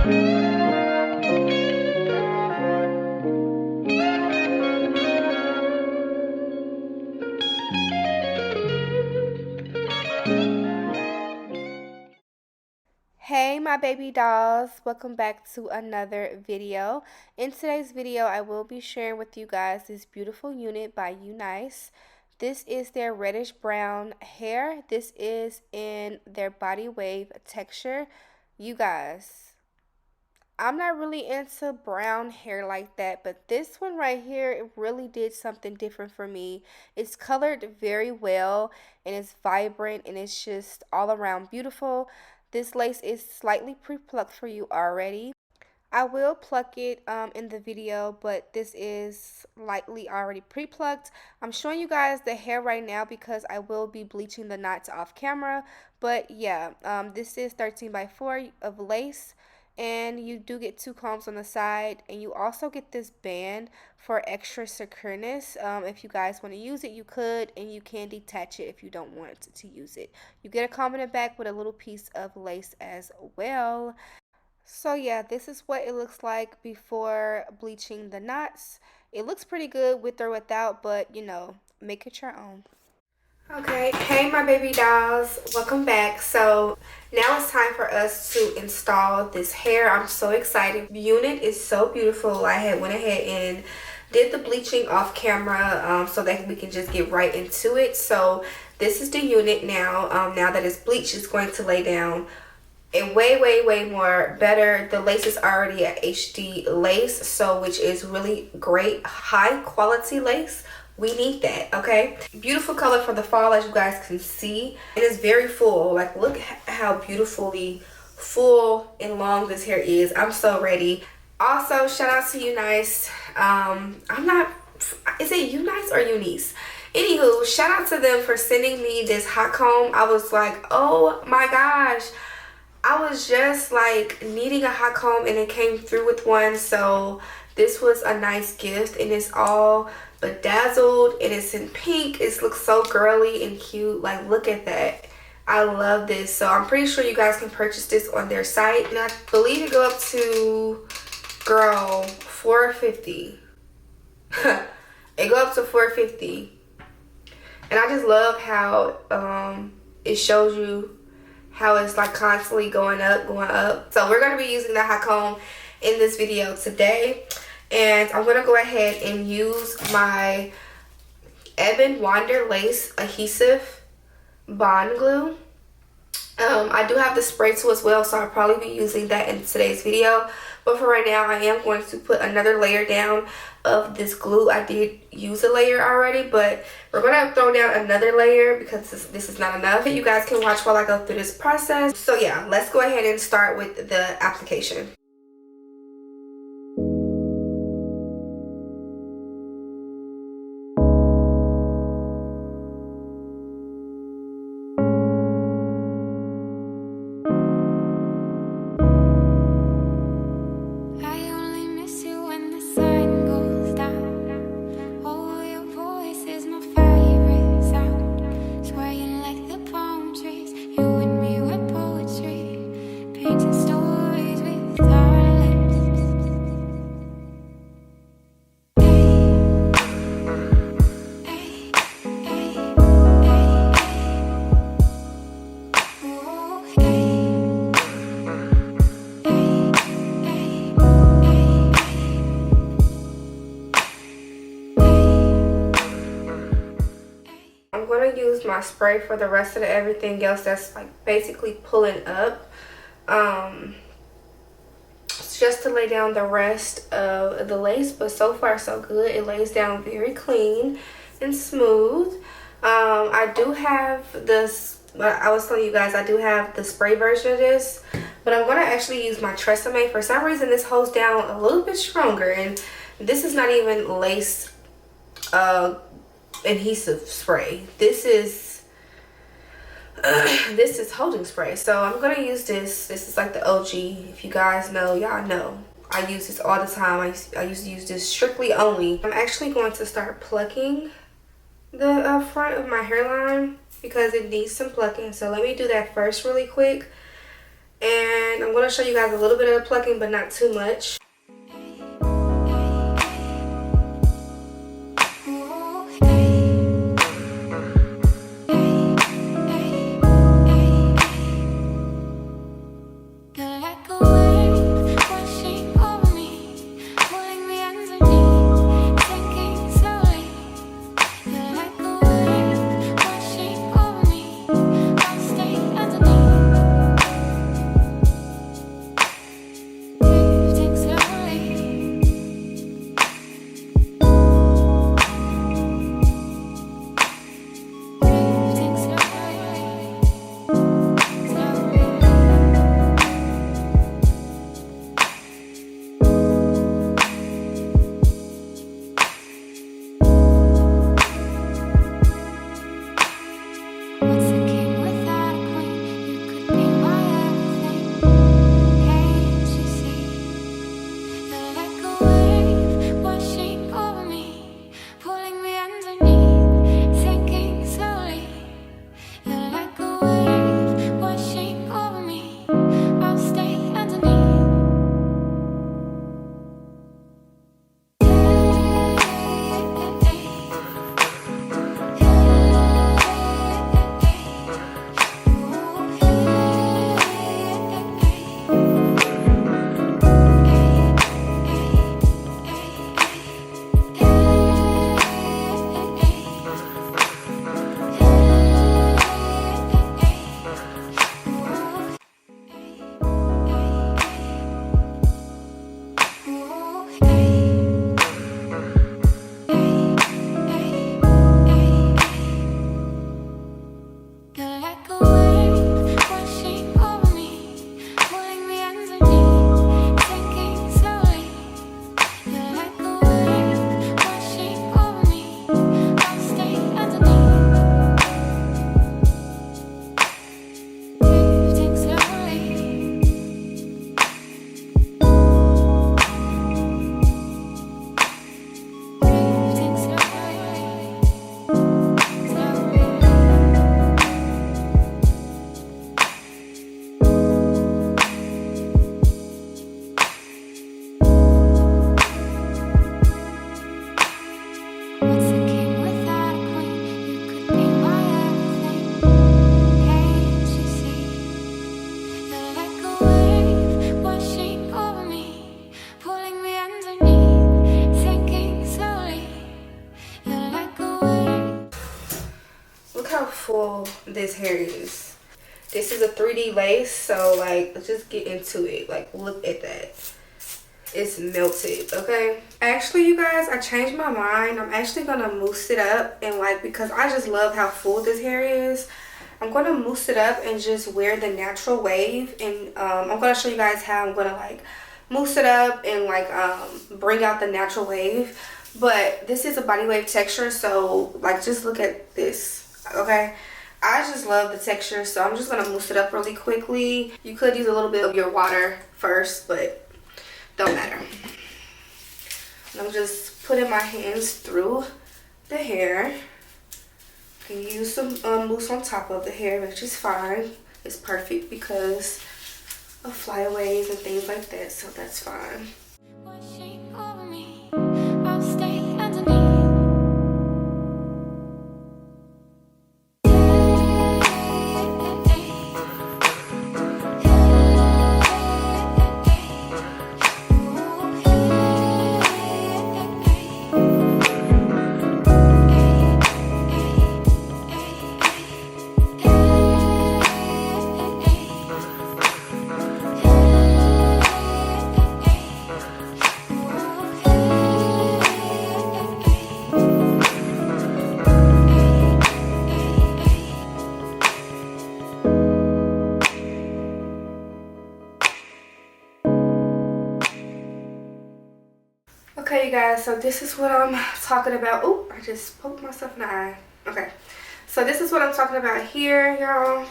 Hey my baby dolls, welcome back to another video. In today's video I will be sharing with you guys this beautiful unit by UNice. This is their reddish brown hair. This is in their body wave texture. You guys, I'm not really into brown hair like that, but this one right here, it really did something different for me. It's colored very well and it's vibrant and it's just all around beautiful. This lace is slightly pre-plucked for you already. I will pluck it in the video, but this is lightly already pre-plucked. I'm showing you guys the hair right now because I will be bleaching the knots off camera. But yeah, this is 13 by 4 of lace. And you do get 2 combs on the side, and you also get this band for extra secureness. If you guys want to use it, you could, and you can detach it if you don't want to use it. You get a comb in the back with a little piece of lace as well. So yeah, this is what it looks like before bleaching the knots. It looks pretty good with or without, but you know, make it your own. Okay, hey my baby dolls, welcome back. So now it's time for us to install this hair. I'm so excited. The unit is so beautiful. I had went ahead and did the bleaching off camera so that we can just get right into it. So this is the unit now. Now that it's bleached, it's going to lay down a way more better. The lace is already a HD lace, so which is really great, high quality lace. We need that, okay? Beautiful color for the fall, as you guys can see. It is very full. Like, look how beautifully full and long this hair is. I'm so ready. Also, shout out to UNice. Is it UNice or UNice? Anywho, shout out to them for sending me this hot comb. I was like, oh my gosh. I was just like needing a hot comb and it came through with one. So this was a nice gift, and it's all bedazzled and it's in pink. It looks so girly and cute. Like, look at that. I love this. So I'm pretty sure you guys can purchase this on their site, and I believe it go up to, girl, $4.50. It go up to $4.50, and I just love how it shows you how it's like constantly going up. So we're going to be using the hot comb in this video today. And I'm going to go ahead and use my Ebon Wander Lace Adhesive Bond Glue. I do have the spray tool as well, so I'll probably be using that in today's video. But for right now, I am going to put another layer down of this glue. I did use a layer already, but we're going to throw down another layer because this is not enough. You guys can watch while I go through this process. So yeah, let's go ahead and start with the application. Use my spray for the rest of everything else that's like basically pulling up, just to lay down the rest of the lace. But so far so good. It lays down very clean and smooth. I do have this, I was telling you guys, I do have the spray version of this, but I'm going to actually use my Tresemme. For some reason this holds down a little bit stronger, and this is not even lace adhesive spray. This is holding spray. So I'm gonna use this. This is like the OG. If you guys know, y'all know I use this all the time. I used to use this strictly only. I'm actually going to start plucking the front of my hairline because it needs some plucking. So let me do that first really quick, And I'm going to show you guys a little bit of the plucking, but not too much. This hair is. This is a 3D lace, so like let's just get into it. Like look at that. It's melted, okay? Actually, you guys, I changed my mind. I'm actually gonna mousse it up, and like because I just love how full this hair is, I'm gonna mousse it up and just wear the natural wave. And I'm gonna show you guys how I'm gonna like mousse it up and like bring out the natural wave. But this is a body wave texture, so like just look at this, okay? I just love the texture, so I'm just gonna mousse it up really quickly. You could use a little bit of your water first, but don't matter. And I'm just putting my hands through the hair. You can use some mousse on top of the hair, which is fine. It's perfect because of flyaways and things like that, so that's fine. Washing over me, I'll stay underneath. Okay, you guys, so this is what I'm talking about. Oh, I just poked myself in the eye. Okay, so this is what I'm talking about here, y'all.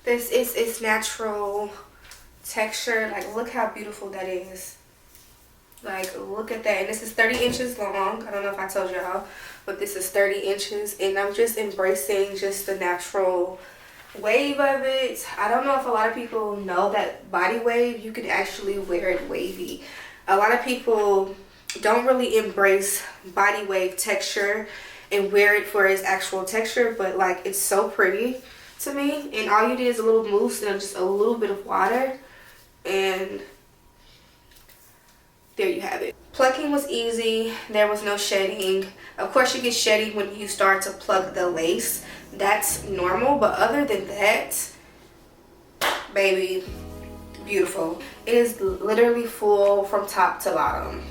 This is its natural texture. Like, look how beautiful that is. Like, look at that. And this is 30 inches long. I don't know if I told y'all, but this is 30 inches. And I'm just embracing just the natural wave of it. I don't know if a lot of people know that body wave, you can actually wear it wavy. A lot of people don't really embrace body wave texture and wear it for its actual texture, but like it's so pretty to me. And all you did is a little mousse and just a little bit of water, and there you have it. Plucking was easy. There was no shedding. Of course you get shedding when you start to pluck the lace. That's normal, but other than that, baby, beautiful. It is literally full from top to bottom.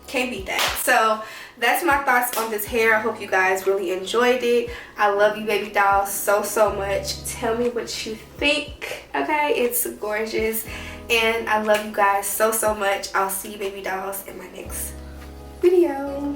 Can't beat that. So that's my thoughts on this hair. I hope you guys really enjoyed it. I love you, baby doll, so much. Tell me what you think. Okay, it's gorgeous, and I love you guys so much. I'll see you, baby dolls, in my next video.